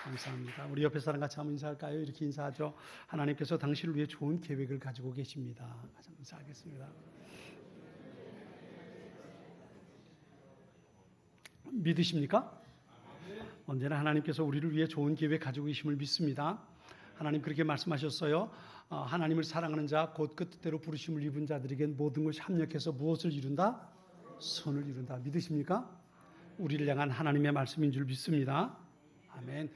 감사합니다. 우리 옆에 사람 같이 한번 인사할까요? 이렇게 인사하죠. 하나님께서 당신을 위해 좋은 계획을 가지고 계십니다. 같이 한번 인사하겠습니다. 믿으십니까? 언제나 하나님께서 우리를 위해 좋은 계획 가지고 계심을 믿습니다. 하나님 그렇게 말씀하셨어요. 하나님을 사랑하는 자 곧 그 뜻대로 부르심을 입은 자들에겐 모든 것이 합력해서 무엇을 이룬다? 선을 이룬다. 믿으십니까? 우리를 향한 하나님의 말씀인 줄 믿습니다. 아멘.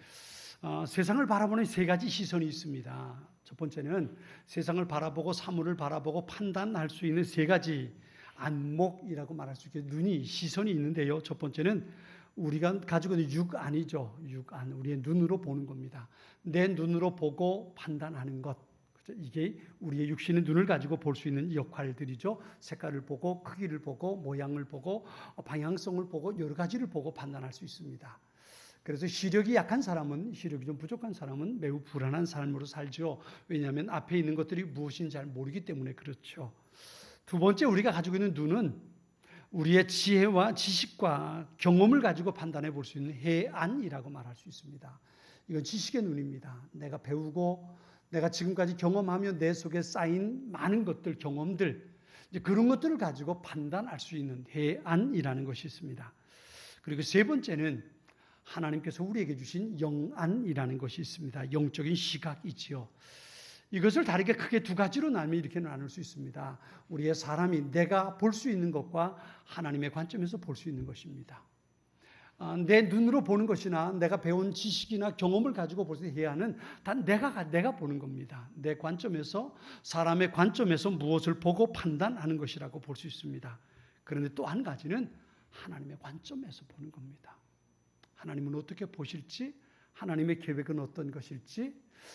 세상을 바라보는 세 가지 시선이 있습니다. 첫 번째는 세상을 바라보고 사물을 바라보고 판단할 수 있는 세 가지 안목이라고 말할 수 있게 시선이 있는데요. 첫 번째는 우리가 가지고 있는 육안이죠. 육안, 우리의 눈으로 보는 겁니다. 내 눈으로 보고 판단하는 것. 이게 우리의 육신의 눈을 가지고 볼 수 있는 역할들이죠. 색깔을 보고 크기를 보고 모양을 보고 방향성을 보고 여러 가지를 보고 판단할 수 있습니다. 그래서 시력이 약한 사람은, 시력이 좀 부족한 사람은 매우 불안한 삶으로 살죠. 왜냐하면 앞에 있는 것들이 무엇인지 잘 모르기 때문에 그렇죠. 두 번째, 우리가 가지고 있는 눈은 우리의 지혜와 지식과 경험을 가지고 판단해 볼 수 있는 해안이라고 말할 수 있습니다. 이건 지식의 눈입니다. 내가 배우고 내가 지금까지 경험하며 내 속에 쌓인 많은 것들, 경험들, 이제 그런 것들을 가지고 판단할 수 있는 해안이라는 것이 있습니다. 그리고 세 번째는 하나님께서 우리에게 주신 영안이라는 것이 있습니다. 영적인 시각이지요. 이것을 다르게 크게 두 가지로 이렇게 나눌 수 있습니다. 우리의 사람이 내가 볼 수 있는 것과 하나님의 관점에서 볼 수 있는 것입니다. 내 눈으로 보는 것이나 내가 배운 지식이나 경험을 가지고 볼 수 있는 해안은 다 내가 보는 겁니다. 내 관점에서, 사람의 관점에서 무엇을 보고 판단하는 것이라고 볼 수 있습니다. 그런데 또 한 가지는 하나님의 관점에서 보는 겁니다. 하나님은 어떻게 보실지, 하나님의 계획은 어떤 것일지,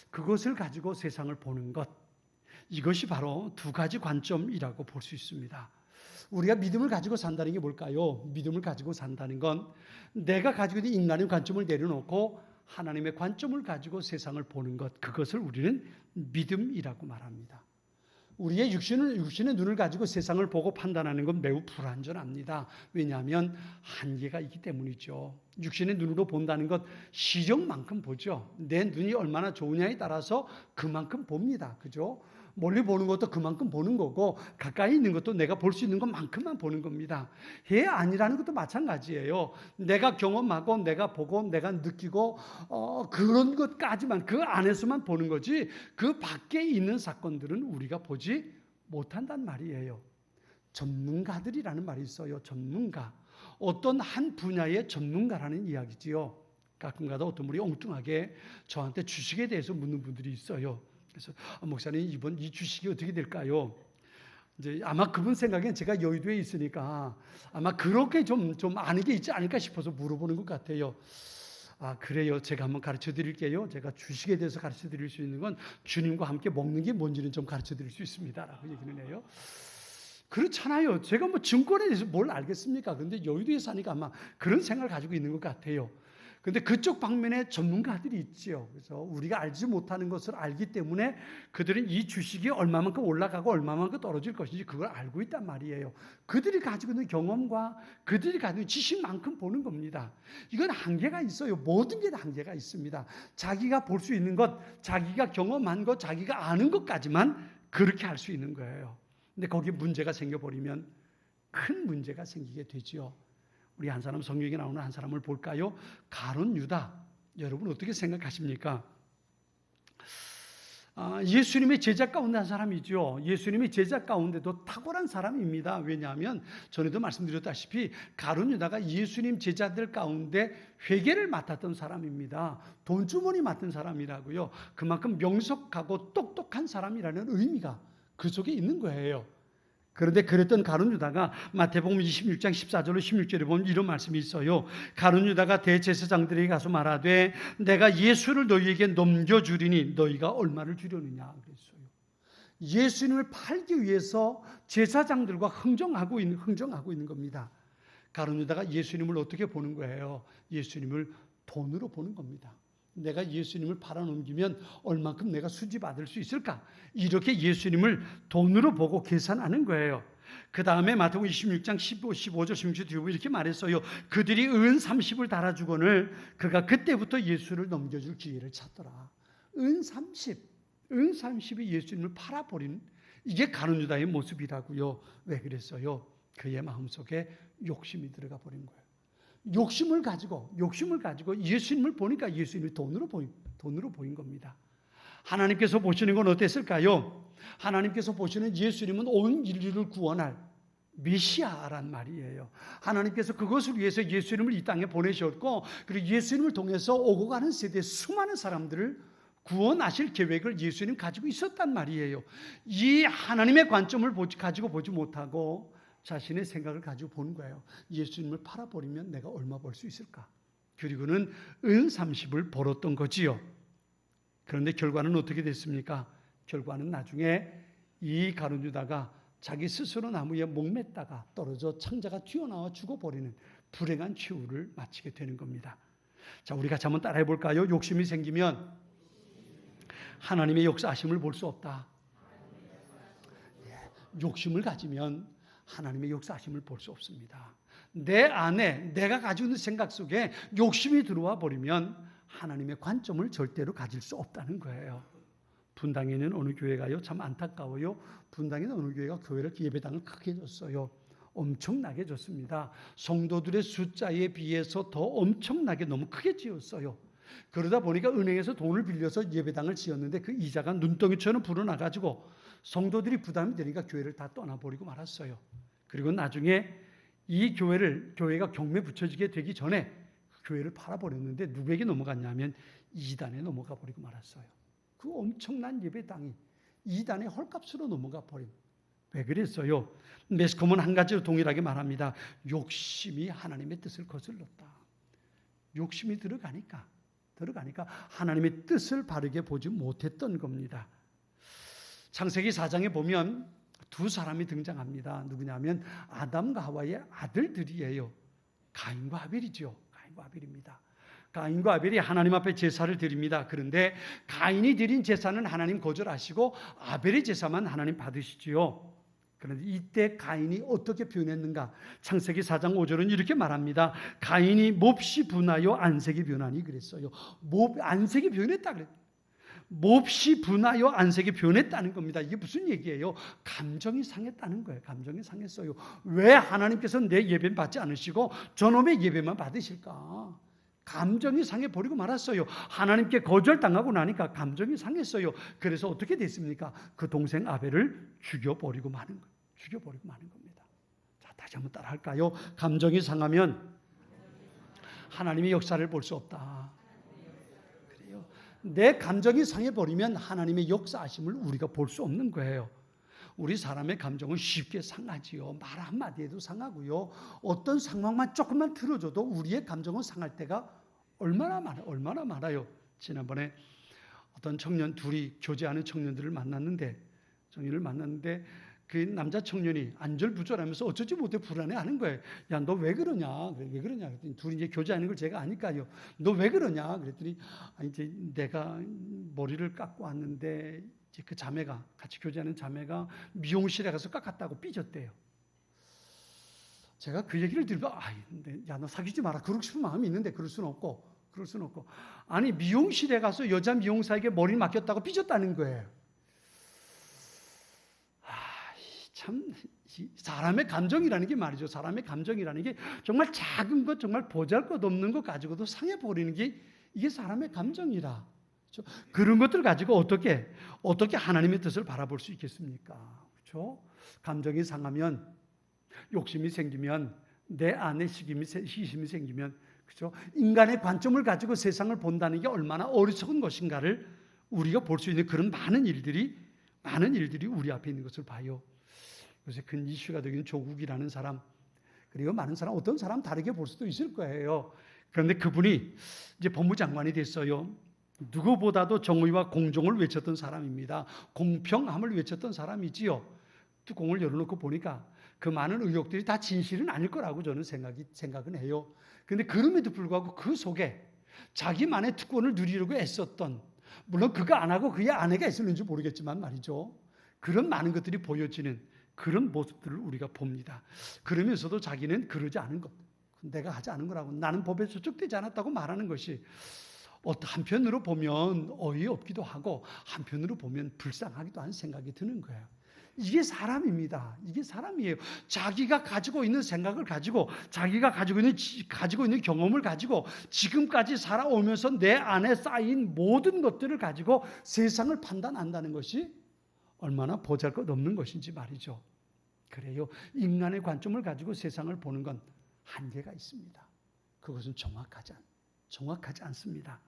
그것을 가지고 세상을 보는 것, 이것이 바로 두 가지 관점이라고 볼 수 있습니다. 우리가 믿음을 가지고 산다는 게 뭘까요? 믿음을 가지고 산다는 건 내가 가지고 있는 인간의 관점을 내려놓고 하나님의 관점을 가지고 세상을 보는 것, 그것을 우리는 믿음이라고 말합니다. 우리의 육신의 눈을 가지고 세상을 보고 판단하는 건 매우 불완전합니다. 왜냐하면 한계가 있기 때문이죠. 육신의 눈으로 본다는 것 시력만큼 보죠. 내 눈이 얼마나 좋으냐에 따라서 그만큼 봅니다. 그죠? 멀리 보는 것도 그만큼 보는 거고 가까이 있는 것도 내가 볼 수 있는 것만큼만 보는 겁니다. 해안이라는 것도 마찬가지예요. 내가 경험하고 내가 보고 내가 느끼고 그런 것까지만 그 안에서만 보는 거지 그 밖에 있는 사건들은 우리가 보지 못한단 말이에요. 전문가들이라는 말이 있어요. 전문가. 어떤 한 분야의 전문가라는 이야기지요. 가끔가다 어떤 분이 엉뚱하게 저한테 주식에 대해서 묻는 분들이 있어요. 그래서 목사님 이번 이 주식이 어떻게 될까요? 이제 아마 그분 생각엔 제가 여의도에 있으니까 아마 그렇게 좀 아는 게 있지 않을까 싶어서 물어보는 것 같아요. 그래요. 제가 한번 가르쳐 드릴게요. 제가 주식에 대해서 가르쳐 드릴 수 있는 건 주님과 함께 먹는 게 뭔지는 좀 가르쳐 드릴 수 있습니다라고 얘기는 해요. 그렇잖아요. 제가 뭐 증권에 대해서 뭘 알겠습니까? 그런데 여의도에 사니까 아마 그런 생각을 가지고 있는 것 같아요. 그런데 그쪽 방면에 전문가들이 있죠. 그래서 우리가 알지 못하는 것을 알기 때문에 그들은 이 주식이 얼마만큼 올라가고 얼마만큼 떨어질 것인지 그걸 알고 있단 말이에요. 그들이 가지고 있는 경험과 그들이 가지고 있는 지식만큼 보는 겁니다. 이건 한계가 있어요. 모든 게 다 한계가 있습니다. 자기가 볼 수 있는 것, 자기가 경험한 것, 자기가 아는 것까지만 그렇게 할 수 있는 거예요. 근데 거기에 문제가 생겨버리면 큰 문제가 생기게 되지요. 우리 한 사람 성경에 나오는 한 사람을 볼까요? 가룟 유다. 여러분 어떻게 생각하십니까? 예수님의 제자 가운데 한 사람이죠. 예수님의 제자 가운데도 탁월한 사람입니다. 왜냐하면 전에도 말씀드렸다시피 가룟 유다가 예수님 제자들 가운데 회계를 맡았던 사람입니다. 돈주머니 맡은 사람이라고요. 그만큼 명석하고 똑똑한 사람이라는 의미가 그 속에 있는 거예요. 그런데 그랬던 가룟 유다가 마태복음 26장 14절로 16절에 보면 이런 말씀이 있어요. 가룟 유다가 대제사장들에게 가서 말하되 내가 예수를 너희에게 넘겨주리니 너희가 얼마를 주려느냐 그랬어요. 예수님을 팔기 위해서 제사장들과 흥정하고 있는 겁니다. 가룟 유다가 예수님을 어떻게 보는 거예요? 예수님을 돈으로 보는 겁니다. 내가 예수님을 팔아넘기면 얼만큼 내가 수지받을 수 있을까? 이렇게 예수님을 돈으로 보고 계산하는 거예요. 그 다음에 마태복음 26장 15절 16절 뒤에 이렇게 말했어요. 그들이 은 30을 달아주거늘 그가 그때부터 예수를 넘겨줄 기회를 찾더라. 은 30이 예수님을 팔아버리는, 이게 가룟 유다의 모습이라고요. 왜 그랬어요? 그의 마음속에 욕심이 들어가 버린 거예요. 욕심을 가지고 예수님을 보니까 예수님이 돈으로 보인 겁니다. 하나님께서 보시는 건 어땠을까요? 하나님께서 보시는 예수님은 온 인류를 구원할 메시아란 말이에요. 하나님께서 그것을 위해서 예수님을 이 땅에 보내셨고, 그리고 예수님을 통해서 오고 가는 세대의 수많은 사람들을 구원하실 계획을 예수님 가지고 있었단 말이에요. 이 하나님의 관점을 가지고 보지 못하고 자신의 생각을 가지고 보는 거예요. 예수님을 팔아버리면 내가 얼마 벌 수 있을까? 그리고는 은 30을 벌었던 거지요. 그런데 결과는 어떻게 됐습니까? 결과는 나중에 이 가룟 유다가 자기 스스로 나무에 목맸다가 떨어져 창자가 튀어나와 죽어버리는 불행한 최후를 마치게 되는 겁니다. 자, 우리 같이 한번 따라해 볼까요? 욕심이 생기면 하나님의 역사하심을 볼 수 없다. 욕심을 가지면 하나님의 역사하심을 볼 수 없습니다. 내 안에 내가 가지고 있는 생각 속에 욕심이 들어와 버리면 하나님의 관점을 절대로 가질 수 없다는 거예요. 분당에 있는 어느 교회가요, 참 안타까워요. 분당에 있는 어느 교회가 교회를 예배당을 크게 줬어요. 엄청나게 줬습니다. 성도들의 숫자에 비해서 더 엄청나게 너무 크게 지었어요. 그러다 보니까 은행에서 돈을 빌려서 예배당을 지었는데 그 이자가 눈덩이처럼 불어나가지고 성도들이 부담이 되니까 교회를 다 떠나버리고 말았어요. 그리고 나중에 이 교회가 경매 붙여지게 되기 전에 그 교회를 팔아버렸는데 누구에게 넘어갔냐면 이단에 넘어가 버리고 말았어요. 그 엄청난 예배당이 이단의 헐값으로 넘어가 버린. 왜 그랬어요? 매스컴은 한 가지로 동일하게 말합니다. 욕심이 하나님의 뜻을 거슬렀다. 욕심이 들어가니까 하나님의 뜻을 바르게 보지 못했던 겁니다. 창세기 4장에 보면 두 사람이 등장합니다. 누구냐면 아담과 하와의 아들들이에요. 가인과 아벨이죠. 가인과 아벨입니다. 가인과 아벨이 하나님 앞에 제사를 드립니다. 그런데 가인이 드린 제사는 하나님 거절하시고 아벨의 제사만 하나님 받으시지요. 그런데 이때 가인이 어떻게 표현했는가? 창세기 4장 5절은 이렇게 말합니다. 가인이 몹시 분하여 안색이 변하니 그랬어요. 안색이 변했다 그랬어요. 몹시 분하여 안색이 변했다는 겁니다. 이게 무슨 얘기예요? 감정이 상했다는 거예요. 감정이 상했어요. 왜 하나님께서 내 예배는 받지 않으시고 저놈의 예배만 받으실까? 감정이 상해버리고 말았어요. 하나님께 거절당하고 나니까 감정이 상했어요. 그래서 어떻게 됐습니까? 그 동생 아벨을 죽여버리고 마는 겁니다. 자, 다시 한번 따라할까요? 감정이 상하면 하나님의 역사를 볼 수 없다. 그래요. 내 감정이 상해버리면 하나님의 역사하심을 우리가 볼 수 없는 거예요. 우리 사람의 감정은 쉽게 상하지요. 말 한마디에도 상하고요. 어떤 상황만 조금만 틀어줘도 우리의 감정은 상할 때가 얼마나 많아요. 지난번에 어떤 청년 둘이 교제하는 청년들을 만났는데 그 남자 청년이 안절부절하면서 어쩌지 못해 불안해하는 거예요. 야, 너 왜 그러냐? 왜 그러냐? 그랬더니 둘이 이제 교제하는 걸 제가 아니까요. 너 왜 그러냐? 그랬더니 이제 내가 머리를 깎고 왔는데 이제 그 자매가 같이 교제하는 자매가 미용실에 가서 깎았다고 삐졌대요. 제가 그 얘기를 들으면 야, 너 사귀지 마라. 그러고 싶은 마음이 있는데 그럴 수는 없고. 아니 미용실에 가서 여자 미용사에게 머리를 맡겼다고 삐졌다는 거예요. 참 사람의 감정이라는 게 말이죠. 사람의 감정이라는 게 정말 작은 것, 정말 보잘것없는 것 가지고도 상해버리는 게 이게 사람의 감정이라. 그렇죠? 그런 것들 가지고 어떻게 하나님의 뜻을 바라볼 수 있겠습니까? 그렇죠? 감정이 상하면, 욕심이 생기면, 내 안에 시심이 생기면, 그렇죠? 인간의 관점을 가지고 세상을 본다는 게 얼마나 어리석은 것인가를 우리가 볼 수 있는 그런 많은 일들이 우리 앞에 있는 것을 봐요. 요새 큰 이슈가 되긴 조국이라는 사람, 그리고 많은 사람, 어떤 사람 다르게 볼 수도 있을 거예요. 그런데 그분이 이제 법무장관이 됐어요. 누구보다도 정의와 공정을 외쳤던 사람입니다. 공평함을 외쳤던 사람이지요. 뚜껑을 열어놓고 보니까 그 많은 의혹들이 다 진실은 아닐 거라고 저는 생각은 해요. 그런데 그럼에도 불구하고 그 속에 자기만의 특권을 누리려고 애썼던, 물론 그거 안 하고 그의 아내가 있었는지 모르겠지만 말이죠. 그런 많은 것들이 보여지는 그런 모습들을 우리가 봅니다. 그러면서도 자기는 그러지 않은 것, 내가 하지 않은 거라고, 나는 법에 저촉되지 않았다고 말하는 것이 한편으로 보면 어이없기도 하고 한편으로 보면 불쌍하기도 한 생각이 드는 거예요. 이게 사람입니다. 이게 사람이에요. 자기가 가지고 있는 생각을 가지고, 자기가 가지고 있는 경험을 가지고, 지금까지 살아오면서 내 안에 쌓인 모든 것들을 가지고 세상을 판단한다는 것이 얼마나 보잘것없는 것인지 말이죠. 그래요. 인간의 관점을 가지고 세상을 보는 건 한계가 있습니다. 그것은 정확하지 않습니다.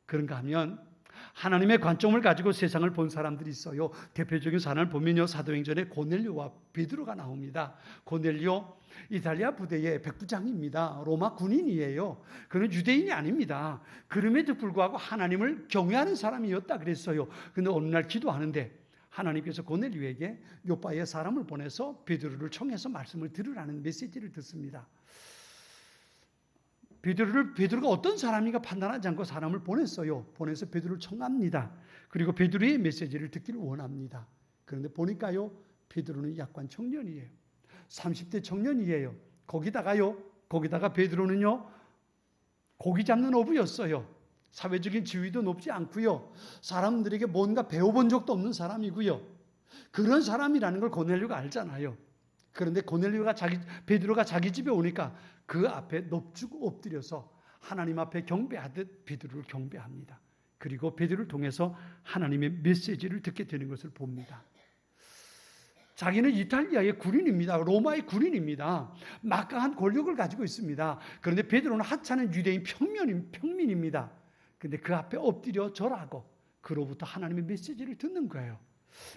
그런가 하면 하나님의 관점을 가지고 세상을 본 사람들이 있어요. 대표적인 사람을 보면요, 사도행전에 고넬료와 베드로가 나옵니다. 고넬료 이탈리아 부대의 백부장입니다. 로마 군인이에요. 그는 유대인이 아닙니다. 그럼에도 불구하고 하나님을 경외하는 사람이었다 그랬어요. 그런데 어느 날 기도하는데 하나님께서 고넬료에게 요빠에 사람을 보내서 베드로를 청해서 말씀을 들으라는 메시지를 듣습니다. 베드로가 어떤 사람인가 판단하지 않고 사람을 보냈어요. 보내서 베드로를 청합니다. 그리고 베드로의 메시지를 듣기를 원합니다. 그런데 보니까요, 베드로는 약관 청년이에요. 30대 청년이에요. 거기다가 베드로는요, 고기 잡는 어부였어요. 사회적인 지위도 높지 않고요. 사람들에게 뭔가 배워본 적도 없는 사람이고요. 그런 사람이라는 걸 고넬료가 알잖아요. 그런데 베드로가 자기 집에 오니까 그 앞에 넙죽 엎드려서 하나님 앞에 경배하듯 베드로를 경배합니다. 그리고 베드로를 통해서 하나님의 메시지를 듣게 되는 것을 봅니다. 자기는 이탈리아의 군인입니다. 로마의 군인입니다. 막강한 권력을 가지고 있습니다. 그런데 베드로는 하찮은 유대인 평민입니다. 그런데 그 앞에 엎드려 절하고 그로부터 하나님의 메시지를 듣는 거예요.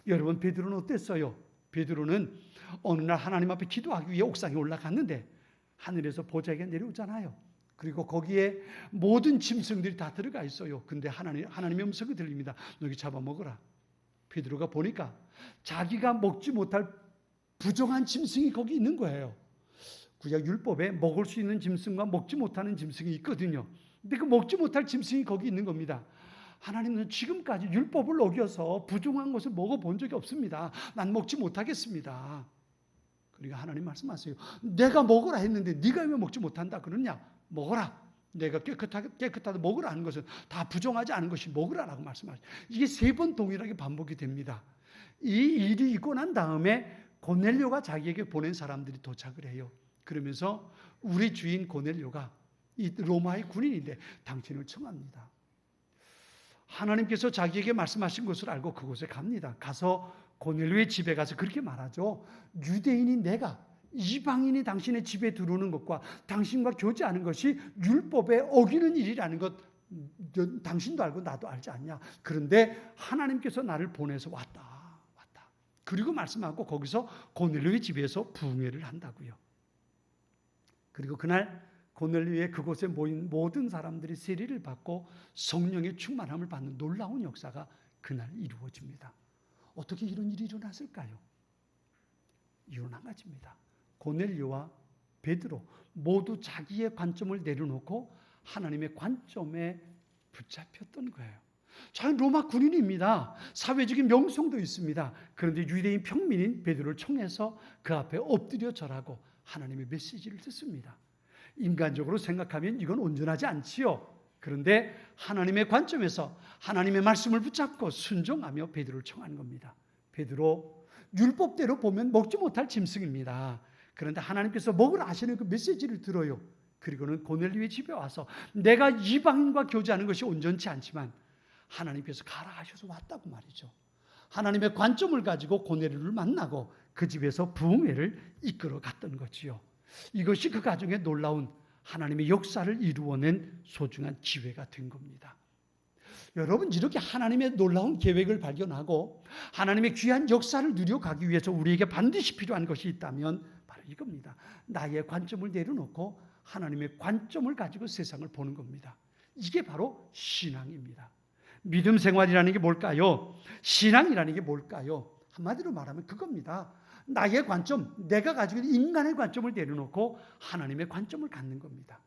여러분, 베드로는 어땠어요? 베드로는 어느 날 하나님 앞에 기도하기 위해 옥상에 올라갔는데 하늘에서 보좌가 내려오잖아요. 그리고 거기에 모든 짐승들이 다 들어가 있어요. 근데 하나님의 음성이 들립니다. 너희 잡아먹어라. 베드로가 보니까 자기가 먹지 못할 부정한 짐승이 거기 있는 거예요. 구약 율법에 먹을 수 있는 짐승과 먹지 못하는 짐승이 있거든요. 근데 그 먹지 못할 짐승이 거기 있는 겁니다. 하나님은 지금까지 율법을 어겨서 부정한 것을 먹어본 적이 없습니다. 난 먹지 못하겠습니다. 그러니까 하나님 말씀하세요. 내가 먹으라 했는데 네가 왜 먹지 못한다 그러냐? 먹어라. 내가 깨끗하게 먹으라 하는 것은 다 부정하지 않은 것이 먹으라라고 말씀하세요. 이게 3번 동일하게 반복이 됩니다. 이 일이 있고 난 다음에 고넬료가 자기에게 보낸 사람들이 도착을 해요. 그러면서 우리 주인 고넬료가 이 로마의 군인인데 당신을 청합니다. 하나님께서 자기에게 말씀하신 것을 알고 그곳에 갑니다. 가서 고넬료의 집에 가서 그렇게 말하죠. 유대인인 내가 이방인이 당신의 집에 들어오는 것과 당신과 교제하는 것이 율법에 어기는 일이라는 것 당신도 알고 나도 알지 않냐. 그런데 하나님께서 나를 보내서 왔다. 그리고 말씀하고 거기서 고넬료의 집에서 부흥회를 한다고요. 그리고 그날 고넬료의 그곳에 모인 모든 사람들이 세례를 받고 성령의 충만함을 받는 놀라운 역사가 그날 이루어집니다. 어떻게 이런 일이 일어났을까요? 이유는 한 가지입니다. 고넬료와 베드로 모두 자기의 관점을 내려놓고 하나님의 관점에 붙잡혔던 거예요. 자기는 로마 군인입니다. 사회적인 명성도 있습니다. 그런데 유대인 평민인 베드로를 청해서 그 앞에 엎드려 절하고 하나님의 메시지를 듣습니다. 인간적으로 생각하면 이건 온전하지 않지요. 그런데 하나님의 관점에서 하나님의 말씀을 붙잡고 순종하며 베드로를 청하는 겁니다. 베드로, 율법대로 보면 먹지 못할 짐승입니다. 그런데 하나님께서 먹으라 하시는 그 메시지를 들어요. 그리고는 고넬료의 집에 와서 내가 이방인과 교제하는 것이 온전치 않지만 하나님께서 가라 하셔서 왔다고 말이죠. 하나님의 관점을 가지고 고넬료를 만나고 그 집에서 부흥회를 이끌어 갔던 거지요. 이것이 그 가정에 놀라운 하나님의 역사를 이루어낸 소중한 기회가 된 겁니다. 여러분, 이렇게 하나님의 놀라운 계획을 발견하고 하나님의 귀한 역사를 누려가기 위해서 우리에게 반드시 필요한 것이 있다면 바로 이겁니다. 나의 관점을 내려놓고 하나님의 관점을 가지고 세상을 보는 겁니다. 이게 바로 신앙입니다. 믿음 생활이라는 게 뭘까요? 신앙이라는 게 뭘까요? 한마디로 말하면 그겁니다. 나의 관점, 내가 가지고 있는 인간의 관점을 내려놓고 하나님의 관점을 갖는 겁니다.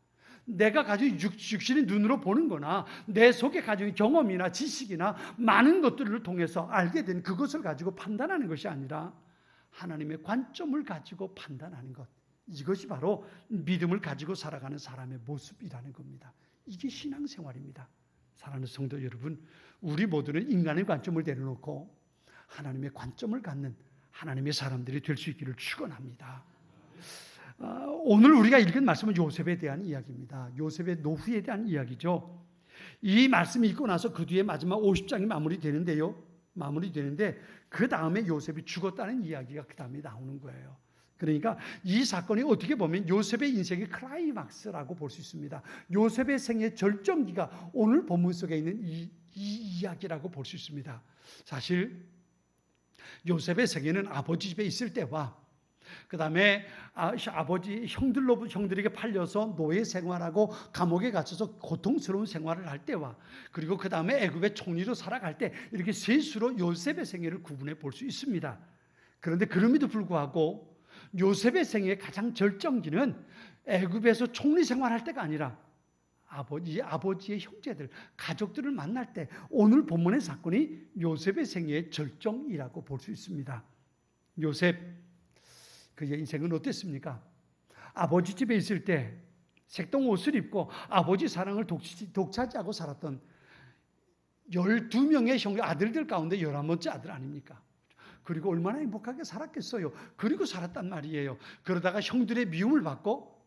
내가 가지고 육신의 눈으로 보는 거나 내 속에 가지고 경험이나 지식이나 많은 것들을 통해서 알게 된 그것을 가지고 판단하는 것이 아니라 하나님의 관점을 가지고 판단하는 것. 이것이 바로 믿음을 가지고 살아가는 사람의 모습이라는 겁니다. 이게 신앙생활입니다. 사랑하는 성도 여러분, 우리 모두는 인간의 관점을 내려놓고 하나님의 관점을 갖는 하나님의 사람들이 될 수 있기를 축원합니다. 오늘 우리가 읽은 말씀은 요셉에 대한 이야기입니다. 요셉의 노후에 대한 이야기죠. 이 말씀이 읽고 나서 그 뒤에 마지막 50장이 마무리되는데 그 다음에 요셉이 죽었다는 이야기가 그 다음에 나오는 거예요. 그러니까 이 사건이 어떻게 보면 요셉의 인생의 클라이막스라고 볼 수 있습니다. 요셉의 생의 절정기가 오늘 본문 속에 있는 이 이야기라고 볼 수 있습니다. 사실 요셉의 생애는 아버지 집에 있을 때와 그 다음에 아버지 형들에게 팔려서 노예 생활하고 감옥에 갇혀서 고통스러운 생활을 할 때와 그리고 그 다음에 애굽의 총리로 살아갈 때 이렇게 셋으로 요셉의 생애를 구분해 볼 수 있습니다. 그런데 그럼에도 불구하고 요셉의 생애의 가장 절정기는 애굽에서 총리 생활할 때가 아니라 아버지의 형제들, 가족들을 만날 때 오늘 본문의 사건이 요셉의 생애의 절정이라고 볼 수 있습니다. 요셉, 그의 인생은 어땠습니까? 아버지 집에 있을 때 색동 옷을 입고 아버지 사랑을 독차지하고 살았던 12명의 아들들 가운데 11번째 아들 아닙니까? 그리고 얼마나 행복하게 살았겠어요. 그리고 살았단 말이에요. 그러다가 형들의 미움을 받고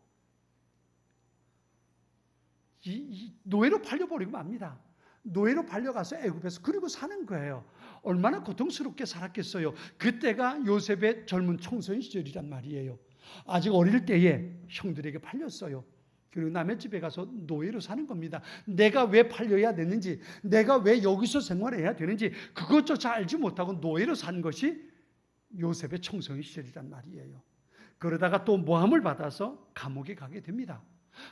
노예로 팔려버리고 맙니다. 노예로 팔려가서 애굽에서 그리고 사는 거예요. 얼마나 고통스럽게 살았겠어요. 그때가 요셉의 젊은 청소년 시절이란 말이에요. 아직 어릴 때에 형들에게 팔렸어요. 그리고 남의 집에 가서 노예로 사는 겁니다. 내가 왜 팔려야 되는지, 내가 왜 여기서 생활해야 되는지 그것조차 알지 못하고 노예로 산 것이 요셉의 청소년 시절이란 말이에요. 그러다가 또 모함을 받아서 감옥에 가게 됩니다.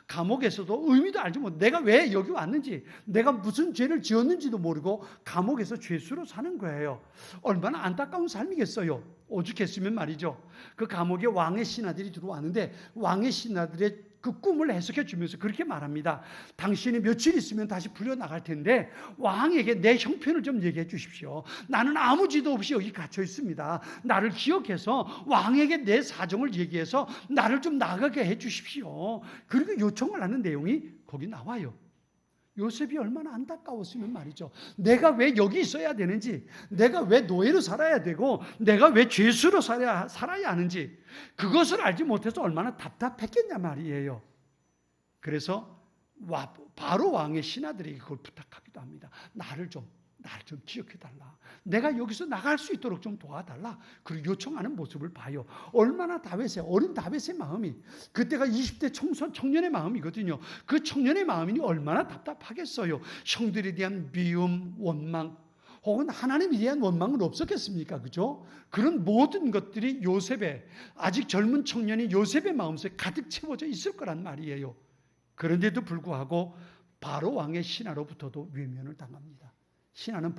감옥에서도 의미도 알지 못하고 내가 왜 여기 왔는지, 내가 무슨 죄를 지었는지도 모르고 감옥에서 죄수로 사는 거예요. 얼마나 안타까운 삶이겠어요. 오죽했으면 말이죠. 그 감옥에 왕의 신하들이 들어왔는데 왕의 신하들의 그 꿈을 해석해 주면서 그렇게 말합니다. 당신이 며칠 있으면 다시 풀려나갈 텐데 왕에게 내 형편을 좀 얘기해 주십시오. 나는 아무 죄도 없이 여기 갇혀 있습니다. 나를 기억해서 왕에게 내 사정을 얘기해서 나를 좀 나가게 해 주십시오. 그리고 요청을 하는 내용이 거기 나와요. 요셉이 얼마나 안타까웠으면 말이죠. 내가 왜 여기 있어야 되는지, 내가 왜 노예로 살아야 되고, 내가 왜 죄수로 살아야 하는지 그것을 알지 못해서 얼마나 답답했겠냐 말이에요. 그래서 바로 왕의 신하들에게 그걸 부탁하기도 합니다. 나를 좀 기억해달라. 내가 여기서 나갈 수 있도록 좀 도와달라. 그리고 요청하는 모습을 봐요. 얼마나 어린 다윗의 마음이, 그때가 20대 청년의 마음이거든요. 그 청년의 마음이 얼마나 답답하겠어요. 형들에 대한 미움, 원망, 혹은 하나님에 대한 원망은 없었겠습니까? 그죠? 그런 모든 것들이 아직 젊은 청년이 요셉의 마음속에 가득 채워져 있을 거란 말이에요. 그런데도 불구하고 바로 왕의 신하로부터도 외면을 당합니다. 신하는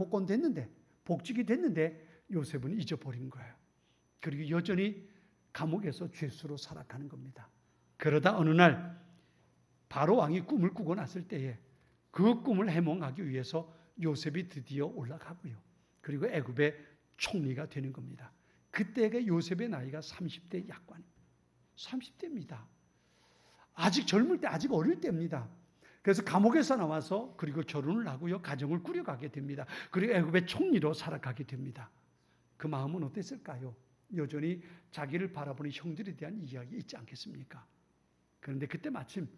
복직이 됐는데 요셉은 잊어버린 거예요. 그리고 여전히 감옥에서 죄수로 살아가는 겁니다. 그러다 어느 날 바로 왕이 꿈을 꾸고 났을 때에 그 꿈을 해몽하기 위해서 요셉이 드디어 올라가고요. 그리고 애굽의 총리가 되는 겁니다. 그때가 요셉의 나이가 30대 약관. 30대입니다. 아직 젊을 때, 아직 어릴 때입니다. 그래서 감옥에서 나와서 그리고 결혼을 하고요. 가정을 꾸려가게 됩니다. 그리고 애굽의 총리로 살아가게 됩니다. 그 마음은 어땠을까요? 여전히 자기를 바라보는 형들에 대한 이야기 있지 않겠습니까? 그런데 그때 마침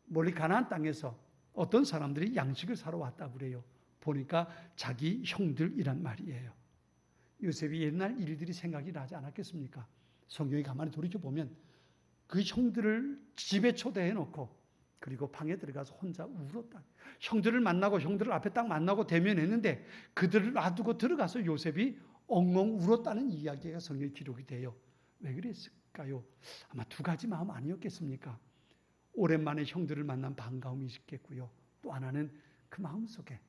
멀리 가나안 땅에서 어떤 사람들이 양식을 사러 왔다고 그래요. 보니까 자기 형들이란 말이에요. 요셉이 옛날 일들이 생각이 나지 않았겠습니까? 성경에 가만히 돌이켜보면 그 형들을 집에 초대해 놓고 그리고 방에 들어가서 혼자 울었다. 형들을 만나고 형들을 앞에 딱 만나고 대면했는데 그들을 놔두고 들어가서 요셉이 엉엉 울었다는 이야기가 성경에 기록이 돼요. 왜 그랬을까요? 아마 두 가지 마음 아니었겠습니까? 오랜만에 형들을 만난 반가움이 있겠고요. 또 하나는 그 마음속에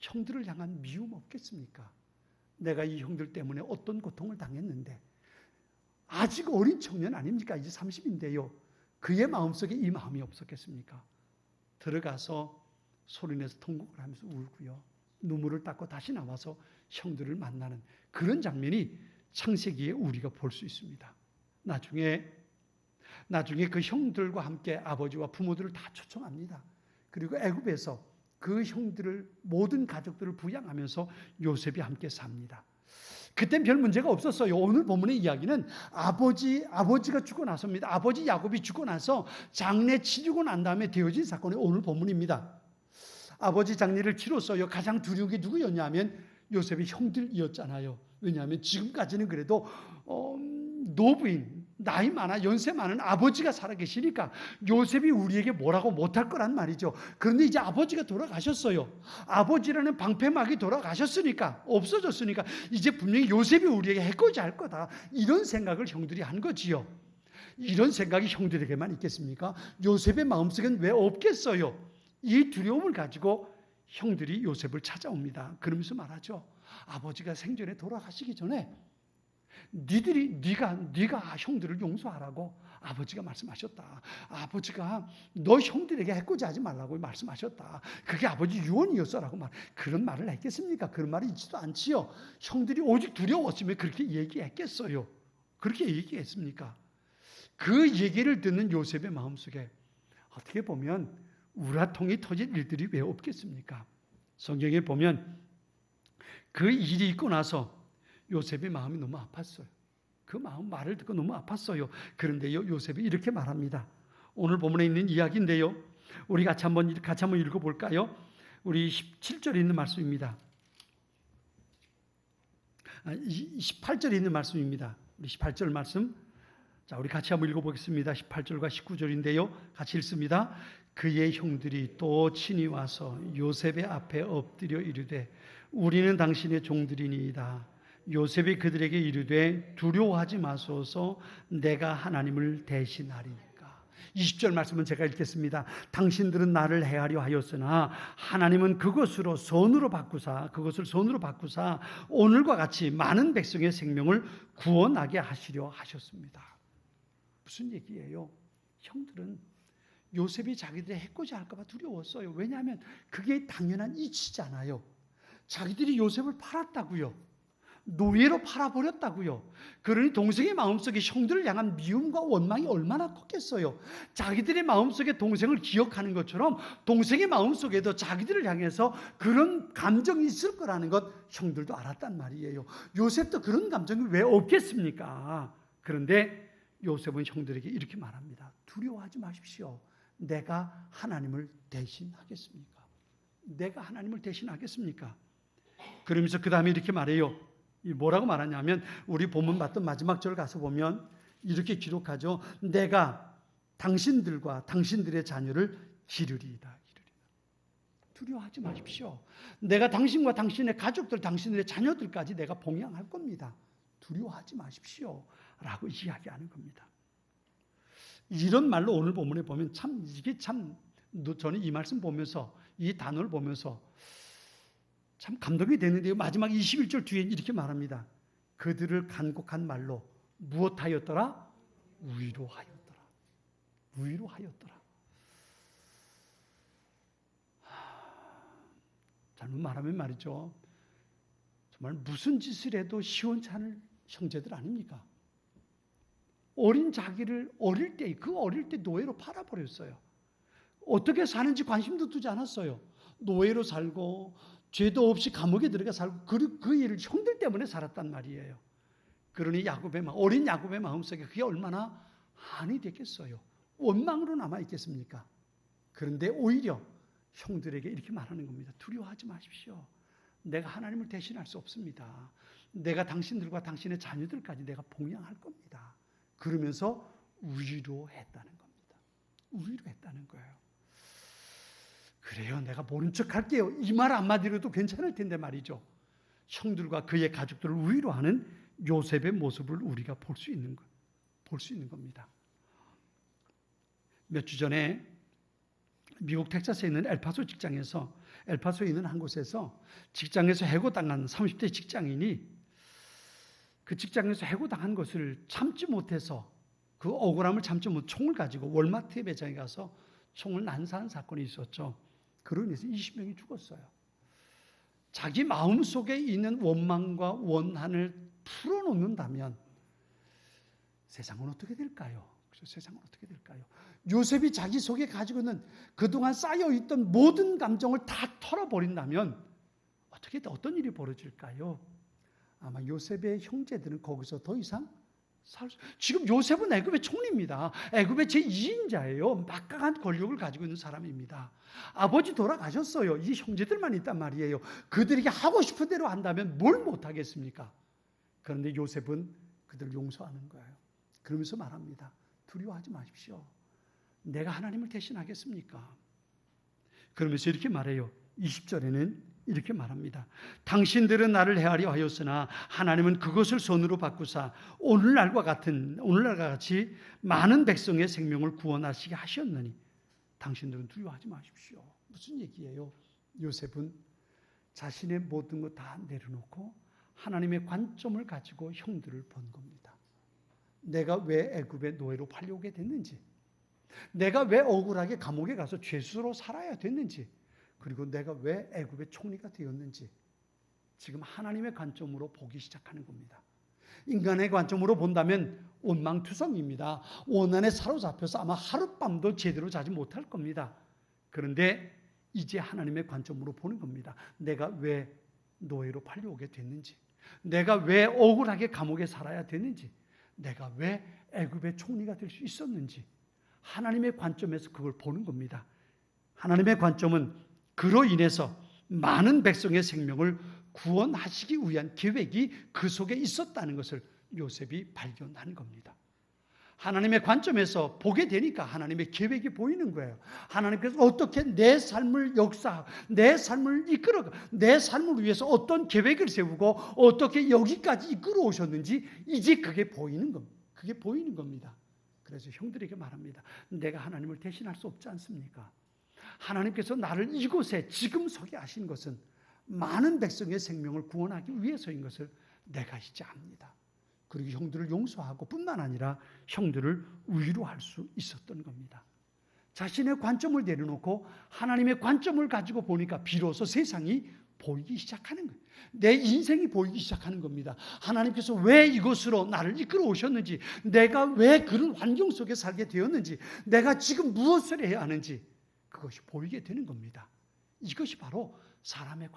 형들을 향한 미움 없겠습니까? 내가 이 형들 때문에 어떤 고통을 당했는데 아직 어린 청년 아닙니까? 이제 30인데요. 그의 마음속에 이 마음이 없었겠습니까? 들어가서 소리내서 통곡을 하면서 울고요. 눈물을 닦고 다시 나와서 형들을 만나는 그런 장면이 창세기에 우리가 볼 수 있습니다. 나중에 그 형들과 함께 아버지와 부모들을 다 초청합니다. 그리고 애굽에서 그 형들을 모든 가족들을 부양하면서 요셉이 함께 삽니다. 그땐 별 문제가 없었어요. 오늘 본문의 이야기는 아버지가 죽고 나서입니다. 아버지 야곱이 죽고 나서 장례 치르고 난 다음에 되어진 사건이 오늘 본문입니다. 아버지 장례를 치렀어요. 가장 두려운 게 누구였냐면 요셉의 형들이었잖아요. 왜냐하면 지금까지는 그래도 노부인, 나이 많아 연세 많은 아버지가 살아계시니까 요셉이 우리에게 뭐라고 못할 거란 말이죠. 그런데 이제 아버지가 돌아가셨어요. 아버지라는 방패막이 돌아가셨으니까, 없어졌으니까 이제 분명히 요셉이 우리에게 해코지 할 거다, 이런 생각을 형들이 한 거지요. 이런 생각이 형들에게만 있겠습니까? 요셉의 마음속엔 왜 없겠어요? 이 두려움을 가지고 형들이 요셉을 찾아옵니다. 그러면서 말하죠. 아버지가 생전에 돌아가시기 전에 네가 형들을 용서하라고 아버지가 말씀하셨다. 아버지가 너 형들에게 해코지하지 말라고 말씀하셨다. 그게 아버지 유언이었어라고 그런 말을 했겠습니까? 그런 말이 있지도 않지요. 형들이 오직 두려웠으면 그렇게 얘기했겠어요. 그렇게 얘기했습니까? 그 얘기를 듣는 요셉의 마음속에 어떻게 보면 우라통이 터질 일들이 왜 없겠습니까? 성경에 보면 그 일이 있고 나서 요셉의 마음이 너무 아팠어요. 그 말을 듣고 너무 아팠어요. 그런데요, 요셉이 이렇게 말합니다. 오늘 본문에 있는 이야기인데요. 우리 같이 한번 읽어볼까요? 우리 17절에 있는 말씀입니다. 18절에 있는 말씀입니다. 우리 18절 말씀. 자, 우리 같이 한번 읽어보겠습니다. 18절과 19절인데요. 같이 읽습니다. 그의 형들이 또 친히 와서 요셉의 앞에 엎드려 이르되 우리는 당신의 종들이니이다. 요셉이 그들에게 이르되 두려워하지 마소서, 내가 하나님을 대신하리니까. 20절 말씀은 제가 읽겠습니다. 당신들은 나를 해하려 하였으나 하나님은 그것을 선으로 바꾸사 오늘과 같이 많은 백성의 생명을 구원하게 하시려 하셨습니다. 무슨 얘기예요? 형들은 요셉이 자기들의 해코지 할까 봐 두려웠어요. 왜냐하면 그게 당연한 이치잖아요. 자기들이 요셉을 팔았다고요. 노예로 팔아버렸다고요. 그러니 동생의 마음속에 형들을 향한 미움과 원망이 얼마나 컸겠어요. 자기들의 마음속에 동생을 기억하는 것처럼 동생의 마음속에도 자기들을 향해서 그런 감정이 있을 거라는 것 형들도 알았단 말이에요. 요셉도 그런 감정이 왜 없겠습니까? 그런데 요셉은 형들에게 이렇게 말합니다. 두려워하지 마십시오. 내가 하나님을 대신하겠습니까? 내가 하나님을 대신하겠습니까? 그러면서 그 다음에 이렇게 말해요. 뭐라고 말하냐면 우리 본문 봤던 마지막 절 가서 보면 이렇게 기록하죠. 내가 당신들과 당신들의 자녀를 기르리이다. 두려워하지 마십시오. 내가 당신과 당신의 가족들, 당신들의 자녀들까지 내가 봉양할 겁니다. 두려워하지 마십시오. 라고 이야기하는 겁니다. 이런 말로 오늘 본문에 보면 저는 이 말씀 보면서 이 단어를 보면서 참 감동이 되는데요. 마지막 21절 뒤에 이렇게 말합니다. 그들을 간곡한 말로 무엇하였더라? 위로하였더라. 위로하였더라. 잘못 말하면 말이죠. 정말 무슨 짓을 해도 시원찮을 형제들 아닙니까? 어린 자기를 어릴 때 노예로 팔아버렸어요. 어떻게 사는지 관심도 두지 않았어요. 노예로 살고 죄도 없이 감옥에 들어가 살고 그 일을 형들 때문에 살았단 말이에요. 그러니 어린 야곱의 마음속에 그게 얼마나 한이 됐겠어요. 원망으로 남아있겠습니까? 그런데 오히려 형들에게 이렇게 말하는 겁니다. 두려워하지 마십시오. 내가 하나님을 대신할 수 없습니다. 내가 당신들과 당신의 자녀들까지 내가 봉양할 겁니다. 그러면서 위로했다는 겁니다. 위로했다는 거예요. 그래요. 내가 모른 척 할게요. 이 말 한마디로도 괜찮을 텐데 말이죠. 형들과 그의 가족들을 위로하는 요셉의 모습을 우리가 볼 수 있는 겁니다. 몇 주 전에 미국 텍사스에 있는 엘파소에 있는 한 곳에서 직장에서 해고당한 30대 직장인이 그 직장에서 해고당한 것을 참지 못해서 그 억울함을 참지 못 총을 가지고 월마트 매장에 가서 총을 난사한 사건이 있었죠. 그로 인해서 20명이 죽었어요. 자기 마음속에 있는 원망과 원한을 풀어놓는다면 세상은 어떻게 될까요? 세상은 어떻게 될까요? 요셉이 자기 속에 가지고 있는 그동안 쌓여있던 모든 감정을 다 털어버린다면 어떤 일이 벌어질까요? 아마 요셉의 형제들은 거기서 더 이상 지금 요셉은 애굽의 총리입니다. 애굽의 제2인자예요. 막강한 권력을 가지고 있는 사람입니다. 아버지 돌아가셨어요. 이제 형제들만 있단 말이에요. 그들에게 하고 싶은 대로 한다면 뭘 못하겠습니까? 그런데 요셉은 그들을 용서하는 거예요. 그러면서 말합니다. 두려워하지 마십시오. 내가 하나님을 대신하겠습니까? 그러면서 이렇게 말해요. 20절에는 이렇게 말합니다. 당신들은 나를 헤아려 하였으나 하나님은 그것을 손으로 바꾸사 오늘날과 같이 많은 백성의 생명을 구원하시게 하셨느니 당신들은 두려워하지 마십시오. 무슨 얘기예요? 요셉은 자신의 모든 것 다 내려놓고 하나님의 관점을 가지고 형들을 본 겁니다. 내가 왜 애굽의 노예로 팔려오게 됐는지, 내가 왜 억울하게 감옥에 가서 죄수로 살아야 됐는지, 그리고 내가 왜 애굽의 총리가 되었는지 지금 하나님의 관점으로 보기 시작하는 겁니다. 인간의 관점으로 본다면 원망투성입니다. 원한에 사로잡혀서 아마 하룻밤도 제대로 자지 못할 겁니다. 그런데 이제 하나님의 관점으로 보는 겁니다. 내가 왜 노예로 팔려오게 됐는지, 내가 왜 억울하게 감옥에 살아야 됐는지, 내가 왜 애굽의 총리가 될 수 있었는지 하나님의 관점에서 그걸 보는 겁니다. 하나님의 관점은 그로 인해서 많은 백성의 생명을 구원하시기 위한 계획이 그 속에 있었다는 것을 요셉이 발견한 겁니다. 하나님의 관점에서 보게 되니까 하나님의 계획이 보이는 거예요. 하나님께서 어떻게 내 삶을 역사하고 내 삶을 이끌어가, 내 삶을 위해서 어떤 계획을 세우고 어떻게 여기까지 이끌어 오셨는지 이제 그게 보이는 겁니다. 그게 보이는 겁니다. 그래서 형들에게 말합니다. 내가 하나님을 대신할 수 없지 않습니까? 하나님께서 나를 이곳에 지금 서게 하신 것은 많은 백성의 생명을 구원하기 위해서인 것을 내가 이제 압니다. 그리고 형들을 용서하고 뿐만 아니라 형들을 위로할 수 있었던 겁니다. 자신의 관점을 내려놓고 하나님의 관점을 가지고 보니까 비로소 세상이 보이기 시작하는 거예요. 내 인생이 보이기 시작하는 겁니다. 하나님께서 왜 이곳으로 나를 이끌어 오셨는지, 내가 왜 그런 환경 속에 살게 되었는지, 내가 지금 무엇을 해야 하는지 그것이 보이게 되는 겁니다. 이것이 바로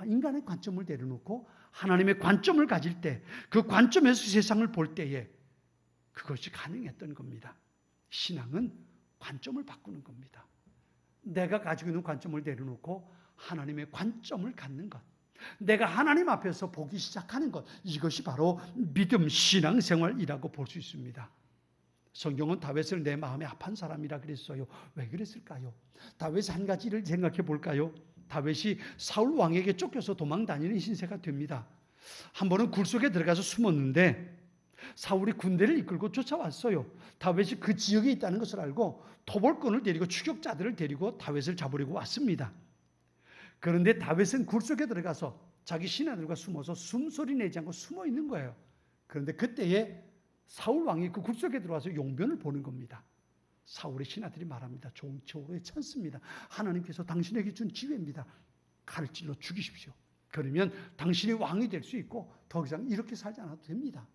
인간의 관점을 내려놓고 하나님의 관점을 가질 때, 그 관점에서 세상을 볼 때에 그것이 가능했던 겁니다. 신앙은 관점을 바꾸는 겁니다. 내가 가지고 있는 관점을 내려놓고 하나님의 관점을 갖는 것, 내가 하나님 앞에서 보기 시작하는 것, 이것이 바로 믿음, 신앙생활이라고 볼 수 있습니다. 성경은 다윗을 내 마음에 합한 사람이라 그랬어요. 왜 그랬을까요? 다윗의 한 가지를 생각해 볼까요? 다윗이 사울 왕에게 쫓겨서 도망 다니는 신세가 됩니다. 한 번은 굴 속에 들어가서 숨었는데 사울이 군대를 이끌고 쫓아왔어요. 다윗이 그 지역에 있다는 것을 알고 토벌꾼을 데리고 추격자들을 데리고 다윗을 잡으려고 왔습니다. 그런데 다윗은 굴 속에 들어가서 자기 신하들과 숨어서 숨소리 내지 않고 숨어 있는 거예요. 그런데 그때에 사울 왕이 그 굴 속에 들어와서 용변을 보는 겁니다. 사울의 신하들이 말합니다. 종초의 찬스입니다. 하나님께서 당신에게 준 기회입니다. 칼을 찔러 죽이십시오. 그러면 당신이 왕이 될 수 있고 더 이상 이렇게 살지 않아도 됩니다.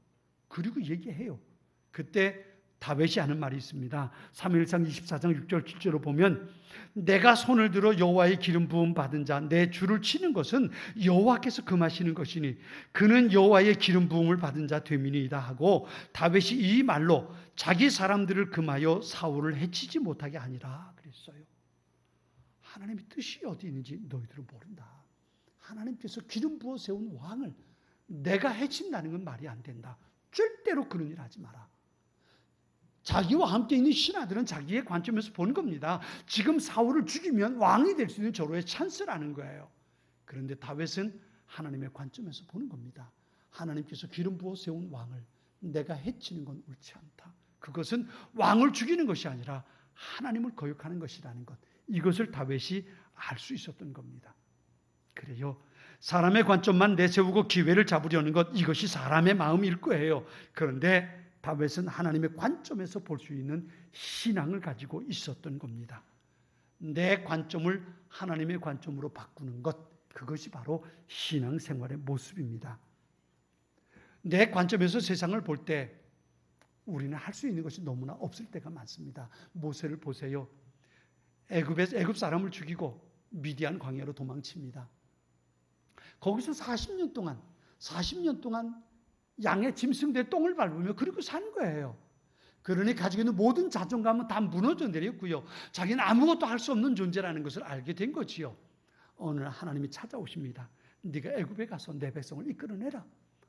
그리고 얘기해요. 그때 다윗이 하는 말이 있습니다. 사무엘상 24장 6절 7절로 보면 내가 손을 들어 여호와의 기름 부음 받은 자 내 줄을 치는 것은 여호와께서 금하시는 것이니 그는 여호와의 기름 부음을 받은 자 되미니이다 하고 다윗이 이 말로 자기 사람들을 금하여 사울을 해치지 못하게 하니라 그랬어요. 하나님의 뜻이 어디 있는지 너희들은 모른다. 하나님께서 기름 부어 세운 왕을 내가 해친다는 건 말이 안 된다. 절대로 그런 일 하지 마라. 자기와 함께 있는 신하들은 자기의 관점에서 보는 겁니다. 지금 사울을 죽이면 왕이 될 수 있는 절호의 찬스라는 거예요. 그런데 다윗은 하나님의 관점에서 보는 겁니다. 하나님께서 기름 부어 세운 왕을 내가 해치는 건 옳지 않다. 그것은 왕을 죽이는 것이 아니라 하나님을 거역하는 것이라는 것. 이것을 다윗이 알 수 있었던 겁니다. 그래요. 사람의 관점만 내세우고 기회를 잡으려는 것, 이것이 사람의 마음일 거예요. 그런데 다윗은 하나님의 관점에서 볼 수 있는 신앙을 가지고 있었던 겁니다. 내 관점을 하나님의 관점으로 바꾸는 것, 그것이 바로 신앙생활의 모습입니다. 내 관점에서 세상을 볼 때 우리는 할 수 있는 것이 너무나 없을 때가 많습니다. 모세를 보세요. 애굽 사람을 죽이고 미디안 광야로 도망칩니다. 거기서 40년 동안 양의 짐승들의 똥을 밟으며 그리고 산 거예요. 그러니 가지고 있는 모든 자존감은 다 무너져 내렸고요. 자기는 아무것도 할 수 없는 존재라는 것을 알게 된 거지요. 어느 날 하나님이 찾아오십니다. 네가 애굽에 가서 내 백성을 이끌어내라.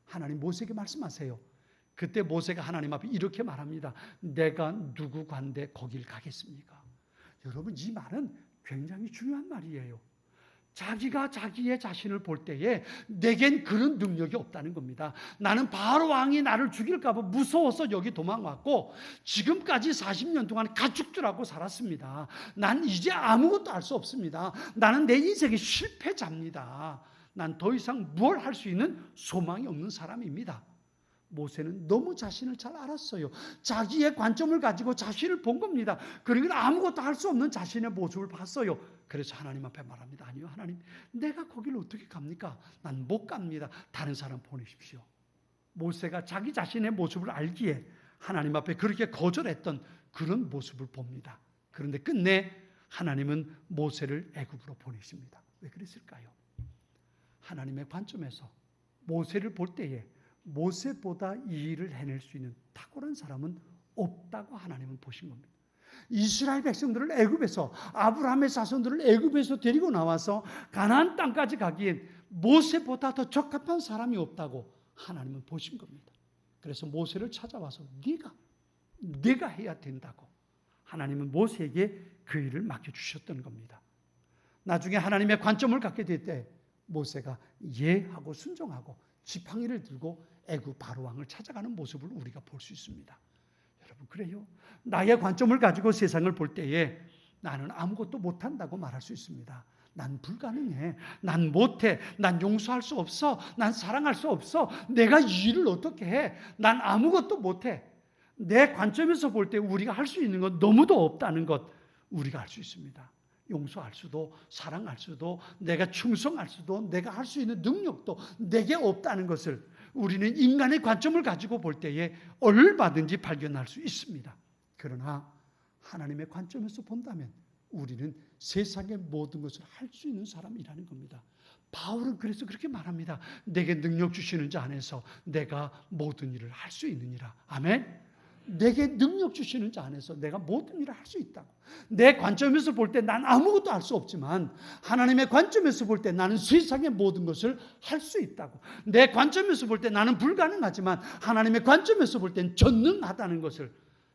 하나님 모세에게 말씀하세요. 그때 모세가 하나님 앞에 이렇게 말합니다. 내가 누구 관대 거길 가겠습니까? 여러분, 이 말은 굉장히 중요한 말이에요. 자기가 자기의 자신을 볼 때에 내겐 그런 능력이 없다는 겁니다. 나는 바로 왕이 나를 죽일까 봐 무서워서 여기 도망왔고 지금까지 40년 동안 가축들하고 살았습니다. 난 이제 아무것도 할 수 없습니다. 나는 내 인생의 실패자입니다. 난 더 이상 뭘 할 수 있는 소망이 없는 사람입니다. 모세는 너무 자신을 잘 알았어요. 자기의 관점을 가지고 자신을 본 겁니다. 그러니까 아무것도 할 수 없는 자신의 모습을 봤어요. 그래서 하나님 앞에 말합니다. 아니요, 하나님, 내가 거기를 어떻게 갑니까? 난 못 갑니다. 다른 사람 보내십시오. 모세가 자기 자신의 모습을 알기에 하나님 앞에 그렇게 거절했던 그런 모습을 봅니다. 그런데 끝내 하나님은 모세를 애굽으로 보내십니다. 왜 그랬을까요? 하나님의 관점에서 모세를 볼 때에 모세보다 이 일을 해낼 수 있는 탁월한 사람은 없다고 하나님은 보신 겁니다. 이스라엘 백성들을 애굽에서, 아브라함의 자손들을 애굽에서 데리고 나와서 가나안 땅까지 가기엔 모세보다 더 적합한 사람이 없다고 하나님은 보신 겁니다. 그래서 모세를 찾아와서 네가 해야 된다고 하나님은 모세에게 그 일을 맡겨주셨던 겁니다. 나중에 하나님의 관점을 갖게 될 때 모세가 예하고 순종하고 지팡이를 들고 애굽 바로왕을 찾아가는 모습을 우리가 볼 수 있습니다. 여러분, 그래요. 나의 관점을 가지고 세상을 볼 때에 나는 아무것도 못한다고 말할 수 있습니다. 난 불가능해. 난 못해. 난 용서할 수 없어. 난 사랑할 수 없어. 내가 이 일을 어떻게 해? 난 아무것도 못해. 내 관점에서 볼 때 우리가 할 수 있는 건 너무도 없다는 것 우리가 알 수 있습니다. 용서할 수도, 사랑할 수도, 내가 충성할 수도, 내가 할 수 있는 능력도 내게 없다는 것을 우리는 인간의 관점을 가지고 볼 때에 얼마든지 발견할 수 있습니다. 그러나 하나님의 관점에서 본다면 우리는 세상의 모든 것을 할 수 있는 사람이라는 겁니다. 바울은 그래서 그렇게 말합니다. 내게 능력 주시는 자 안에서 내가 모든 일을 할 수 있느니라. 아멘. 내게 능력 주시는 자 안에서 내가 모든 일을 할 수 있다고. 내 관점에서 볼 때 난 아무것도 할 수 없지만 하나님의 관점에서 볼 때 나는 세상의 모든 것을 할 수 있다고. 내 관점에서 볼 때 나는 불가능하지만 하나님의 관점에서 볼 땐 전능하다는 것을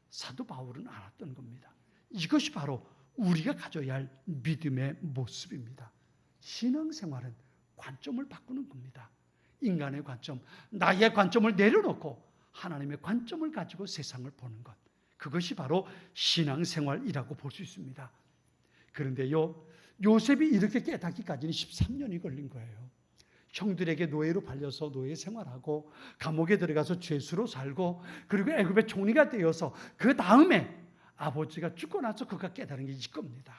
사도 바울은 알았던 겁니다. 이것이 바로 우리가 가져야 할 믿음의 모습입니다. 신앙생활은 관점을 바꾸는 겁니다. 인간의 관점, 나의 관점을 내려놓고 하나님의 관점을 가지고 세상을 보는 것, 그것이 바로 신앙생활이라고 볼 수 있습니다. 그런데요, 요셉이 이렇게 깨닫기까지는 13년이 걸린 거예요. 형들에게 노예로 팔려서 노예 생활하고 감옥에 들어가서 죄수로 살고 그리고 애굽의 총리가 되어서 그 다음에 아버지가 죽고 나서 그가 깨달은 게 이겁니다.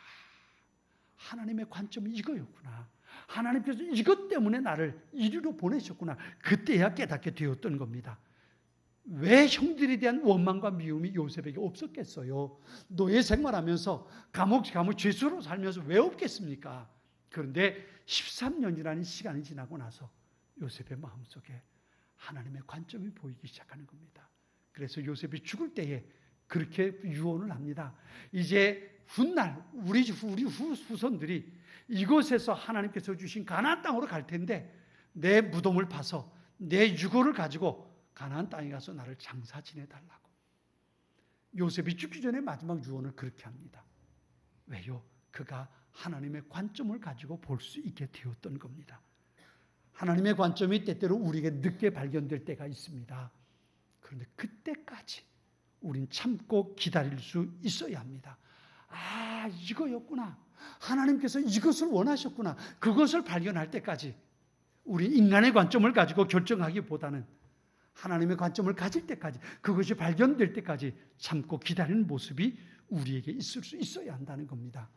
하나님의 관점이 이거였구나. 하나님께서 이것 때문에 나를 이리로 보내셨구나. 그때야 깨닫게 되었던 겁니다. 왜 형들에 대한 원망과 미움이 요셉에게 없었겠어요? 노예 생활하면서 감옥 죄수로 살면서 왜 없겠습니까? 그런데 13년이라는 시간이 지나고 나서 요셉의 마음속에 하나님의 관점이 보이기 시작하는 겁니다. 그래서 요셉이 죽을 때에 그렇게 유언을 합니다. 이제 훗날 우리 후손들이 이곳에서 하나님께서 주신 가나안 땅으로 갈 텐데 내 무덤을 파서 내 유골을 가지고 가나안 땅에 가서 나를 장사 지내달라고. 요셉이 죽기 전에 마지막 유언을 그렇게 합니다. 왜요? 그가 하나님의 관점을 가지고 볼 수 있게 되었던 겁니다. 하나님의 관점이 때때로 우리에게 늦게 발견될 때가 있습니다. 그런데 그때까지 우린 참고 기다릴 수 있어야 합니다. 아, 이거였구나. 하나님께서 이것을 원하셨구나. 그것을 발견할 때까지 우리 인간의 관점을 가지고 결정하기보다는 하나님의 관점을 가질 때까지, 그것이 발견될 때까지 참고 기다리는 모습이 우리에게 있을 수 있어야 한다는 겁니다.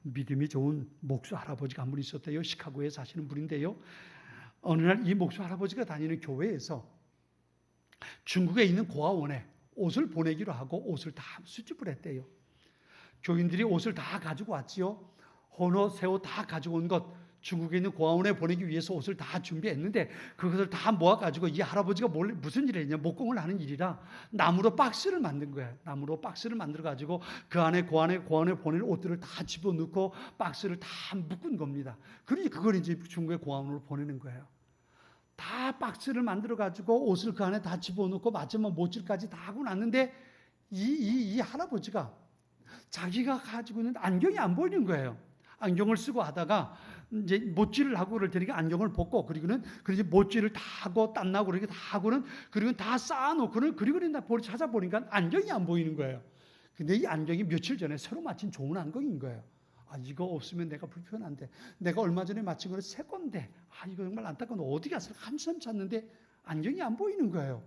믿음이 좋은 목수 할아버지가 한 분 있었대요. 시카고에 사시는 분인데요. 어느 날 이 목수 할아버지가 다니는 교회에서 중국에 있는 고아원에 옷을 보내기로 하고 옷을 다 수집을 했대요. 교인들이 옷을 다 가지고 왔지요. 헌어, 새옷 다 가지고 온 것, 중국에 있는 고아원에 보내기 위해서 옷을 다 준비했는데 그것을 다 모아가지고 이 할아버지가 무슨 일을 했냐, 목공을 하는 일이라 나무로 박스를 만든 거예요. 나무로 박스를 만들어가지고 그 안에 고아원에 보낼 옷들을 다 집어넣고 박스를 다 묶은 겁니다. 그러니 그걸 이제 중국의 고아원으로 보내는 거예요. 다 박스를 만들어가지고 옷을 그 안에 다 집어넣고 마지막 못질까지 다 하고 났는데 이 할아버지가 자기가 가지고 있는 안경이 안 보이는 거예요. 안경을 쓰고 하다가 이제 못질을 하고 그럴 테니까 안경을 벗고 그리고는 못질을 다 하고 땀나고 그렇게 다 하고는 그리고 다 쌓아놓고는 그리고는 찾아보니까 안경이 안 보이는 거예요. 근데 이 안경이 며칠 전에 새로 마친 좋은 안경인 거예요. 아, 이거 없으면 내가 불편한데, 내가 얼마 전에 마친 거는 새 건데, 아, 이거 정말 안타까운데 어디 갔을까 한참 찾는데 안경이 안 보이는 거예요.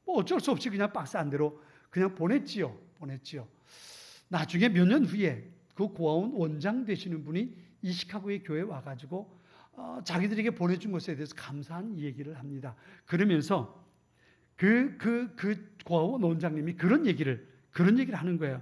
뭐 어쩔 수 없이 그냥 박스 안대로 그냥 보냈지요. 나중에 몇 년 후에 그 고아원 원장 되시는 분이 이 시카고의 교회에 와가지고 자기들에게 보내준 것에 대해서 감사한 얘기를 합니다. 그러면서 그 고아원 원장님이 그런 얘기를 하는 거예요.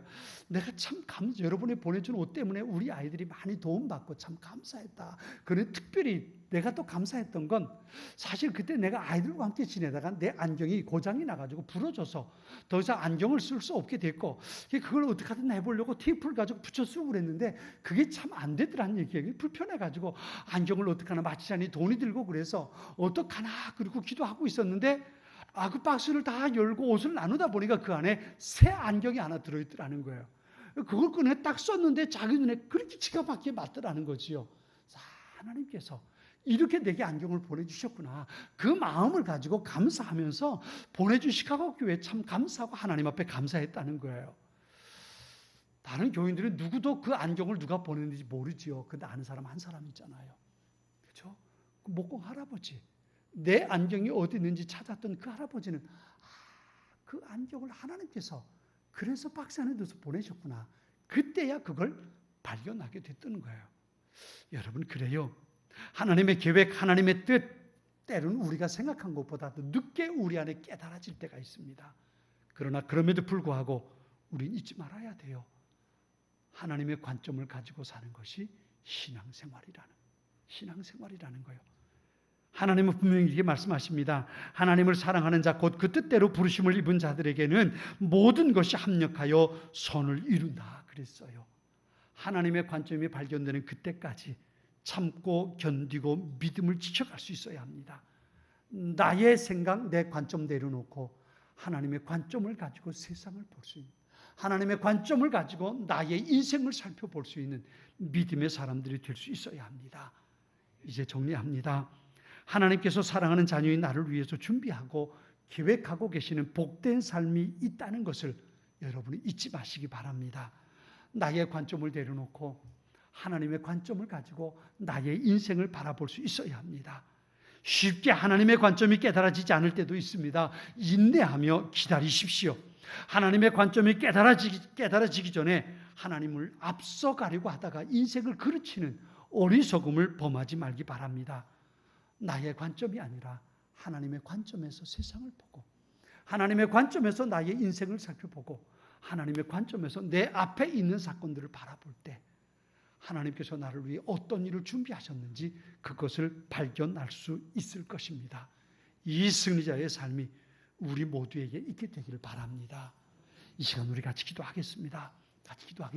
내가 참 여러분이 보내준 옷 때문에 우리 아이들이 많이 도움받고 참 감사했다. 그런데 특별히 내가 또 감사했던 건 사실 그때 내가 아이들과 함께 지내다가 내 안경이 고장이 나가지고 부러져서 더 이상 안경을 쓸 수 없게 됐고 그걸 어떻게든 해보려고 테이프를 가지고 붙여 쓰고 그랬는데 그게 참 안 되더라는 얘기예요. 불편해가지고 안경을 어떡하나 마치자니 돈이 들고 그래서 어떡하나 그리고 기도하고 있었는데 그 박스를 다 열고 옷을 나누다 보니까 그 안에 새 안경이 하나 들어있더라는 거예요. 그걸 꺼내 딱 썼는데 자기 눈에 그렇게 기가 막히게 맞더라는 거지요. 하나님께서 이렇게 내게 안경을 보내주셨구나. 그 마음을 가지고 감사하면서 보내준 시카고 교회에 참 감사하고 하나님 앞에 감사했다는 거예요. 다른 교인들은 누구도 그 안경을 누가 보냈는지 모르지요. 근데 아는 사람 한 사람 있잖아요. 그렇죠? 목공 할아버지. 내 안경이 어디 있는지 찾았던 그 할아버지는 그 안경을 하나님께서 그래서 박스 안에 넣어서 보내셨구나. 그때야 그걸 발견하게 됐던 거예요. 여러분 그래요. 하나님의 계획, 하나님의 뜻 때로는 우리가 생각한 것보다 더 늦게 우리 안에 깨달아질 때가 있습니다. 그러나 그럼에도 불구하고 우리는 잊지 말아야 돼요. 하나님의 관점을 가지고 사는 것이 신앙생활이라는 거예요. 하나님은 분명히 이렇게 말씀하십니다. 하나님을 사랑하는 자 곧 그 뜻대로 부르심을 입은 자들에게는 모든 것이 합력하여 선을 이룬다 그랬어요. 하나님의 관점이 발견되는 그때까지 참고 견디고 믿음을 지켜갈 수 있어야 합니다. 나의 생각, 내 관점 내려놓고 하나님의 관점을 가지고 세상을 볼 수 있는, 하나님의 관점을 가지고 나의 인생을 살펴볼 수 있는 믿음의 사람들이 될 수 있어야 합니다. 이제 정리합니다. 하나님께서 사랑하는 자녀인 나를 위해서 준비하고 계획하고 계시는 복된 삶이 있다는 것을 여러분이 잊지 마시기 바랍니다. 나의 관점을 내려놓고 하나님의 관점을 가지고 나의 인생을 바라볼 수 있어야 합니다. 쉽게 하나님의 관점이 깨달아지지 않을 때도 있습니다. 인내하며 기다리십시오. 하나님의 관점이 깨달아지기 전에 하나님을 앞서가려고 하다가 인생을 그르치는 어리석음을 범하지 말기 바랍니다. 나의 관점이 아니라 하나님의 관점에서 세상을 보고 하나님의 관점에서 나의 인생을 살펴보고 하나님의 관점에서 내 앞에 있는 사건들을 바라볼 때 하나님께서 나를 위해 어떤 일을 준비하셨는지 그것을 발견할 수 있을 것입니다. 이 승리자의 삶이 우리 모두에게 있게 되기를 바랍니다. 이 시간 우리 같이 기도하겠습니다. 같이 기도하겠습니다.